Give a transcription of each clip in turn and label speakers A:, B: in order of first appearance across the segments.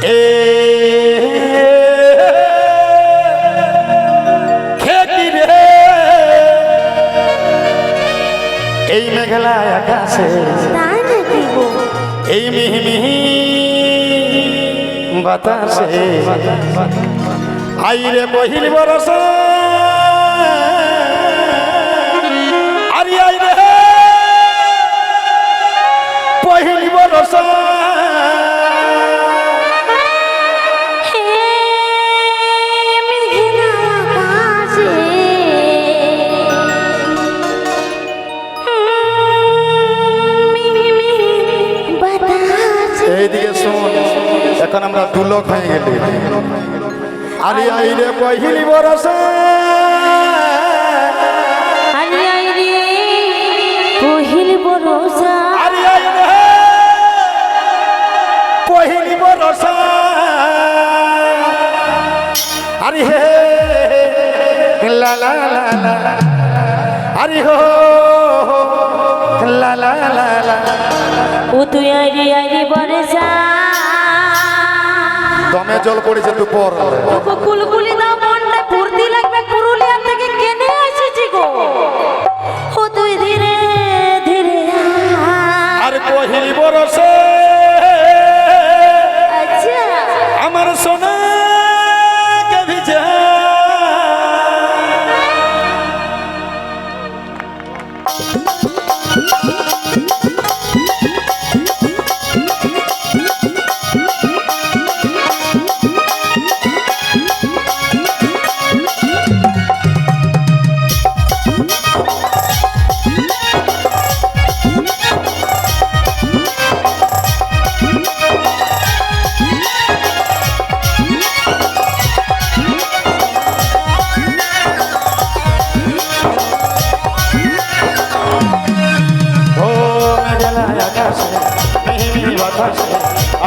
A: এ খেকি রে এই মেঘলা আকাশে এই মিহি মিহি বাতাসে আইরে বহিল বরস আরে আইরে বহিল বরস এইদিকে শোন এখন আমরা দুলক হয়ে গেলি আরে আইরে পহিলি বরস
B: আরে আইরে পহিলি বরস
A: আরে আইরে পহিলি বরস আরে হে লা লা লা লা আরে হো লা লা লা লা
B: ও তুই আইরে আইরে বরস
A: দমে জল পড়েছে দুপুর
B: কুলকুলি দাও মনটা ফুর্তি লাগবে পুরুলিয়া থেকে কেনে এসেছি গো ও তুই ধীরে ধীরে
A: আর পহিলি বরসে
B: আচ্ছা
A: আমার সোনা কে ভিজা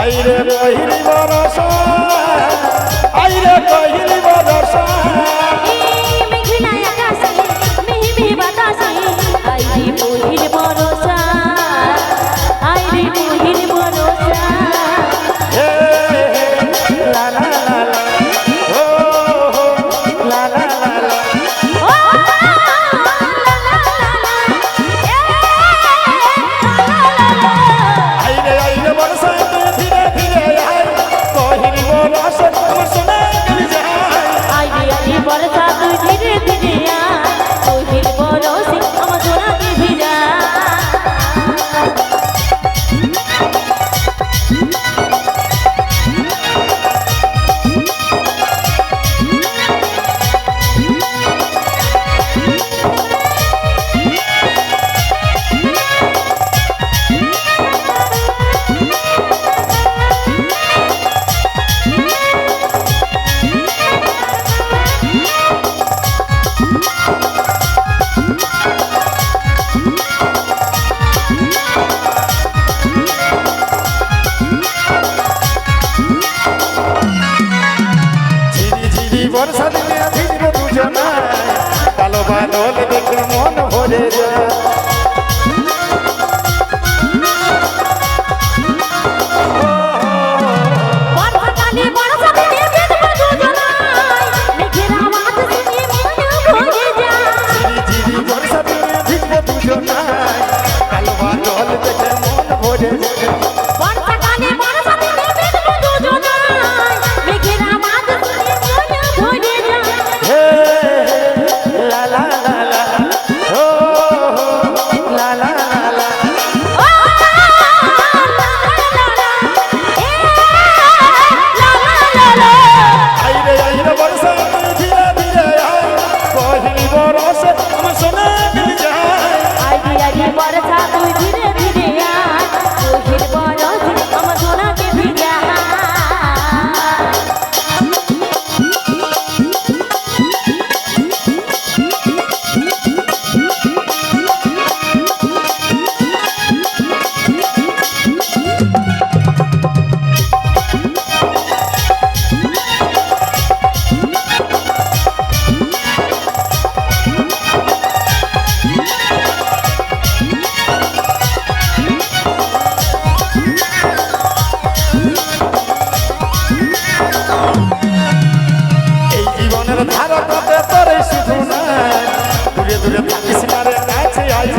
A: আইরে পহিলি বরস আইরে পহিলি বরস
B: মেঘলা আকাশে মিহি মিহি বাতাসে আইরে পহিলি বরস আইরে পহিলি বরস
A: হে লা লা লা লা ও লা লা লা লা
B: ও লা লা লা
A: আইরে আইরে বরস ধীরে ধীরে আই পহিলি বরস আমার সোনা কে ভিজা
B: আইরে আইরে বরস তুই ধীরে ধীরে আয় পহিলি বরস আমার সোনাকে ভিজা
A: ঝিরি ঝিরি বর্ষা দিনে ভিজব দুজনায় কালো বাদল দেখে মন ভরে যায়
B: বর্ষাকালে বর্ষা দিনে ভিজব দুজনায় মেঘের আওয়াজ শুনে মন ভরে যায়
A: ঝিরি ঝিরি বর্ষা দিনে ভিজব দুজনায় কালো বাদল দেখে মন ভরে যায়
B: বর্ষাকালে বর্ষা দিনে ভিজব দুজনায় মেঘের আওয়াজ শুনে মন ভরে যায়
A: হে লা লা লা লা ও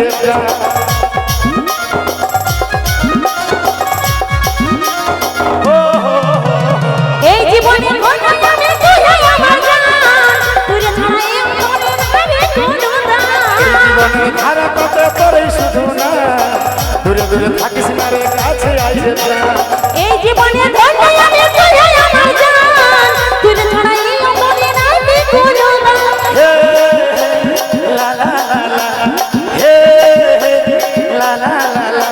A: আইছে প্রাণ
B: এই জীবনে কোনো আমি তুই আমার জান তুই ছাড়া এ মনে নাহি কোনো দান
A: জীবনের ধারা কত তোরই শুধু না দূরে দূরে থাকিস না রে কাছে আইছে প্রাণ
B: এই জীবনে কোনো আমি তুই আমার জান তুই ছাড়া এ মনে নাহি কোনো দান
A: হে লা লা লা লা হে লা লা লা লা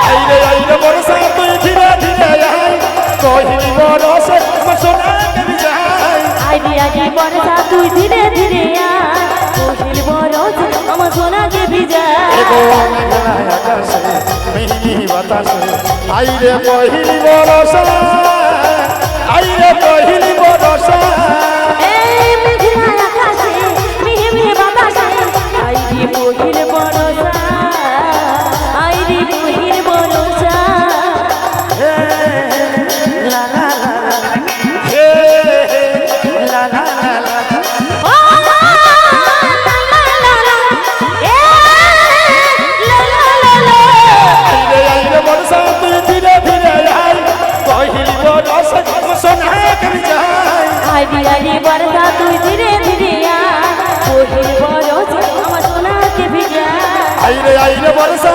A: আইরে আইরে বরসা তুই ধীরে ধীরে আই কহিলি বরসা সোনা কবি যাই
B: আইডি আইডি বরসা তুই ধীরে ধীরে আয় কোহিল বরজ আমার সোনাকে ভিজায়
A: এগো মেঘনায় আকাশে মিহি বাতাসে আইরে কহিলি বরসা আইরে কহিলি বরসা
B: এই মেঘনা আকাশে মিহি মিহি বাতাসে আইডি কোহিল বরসা আইডি কোহিল বরসা
A: হে লা লা লা হে লা লা লা
B: ও লা লা লা এ লা লা লা
A: আইরে আইরে বরসা তুই ধীরে ধীরে আই কহিলি বরসা সোনা কবি যাই
B: আইডি আইডি বরসা তুই ধীরে ধীরে আয় কোহিল বরজ আমার সোনাকে ভিজায়
A: আইরে আইরে বরসা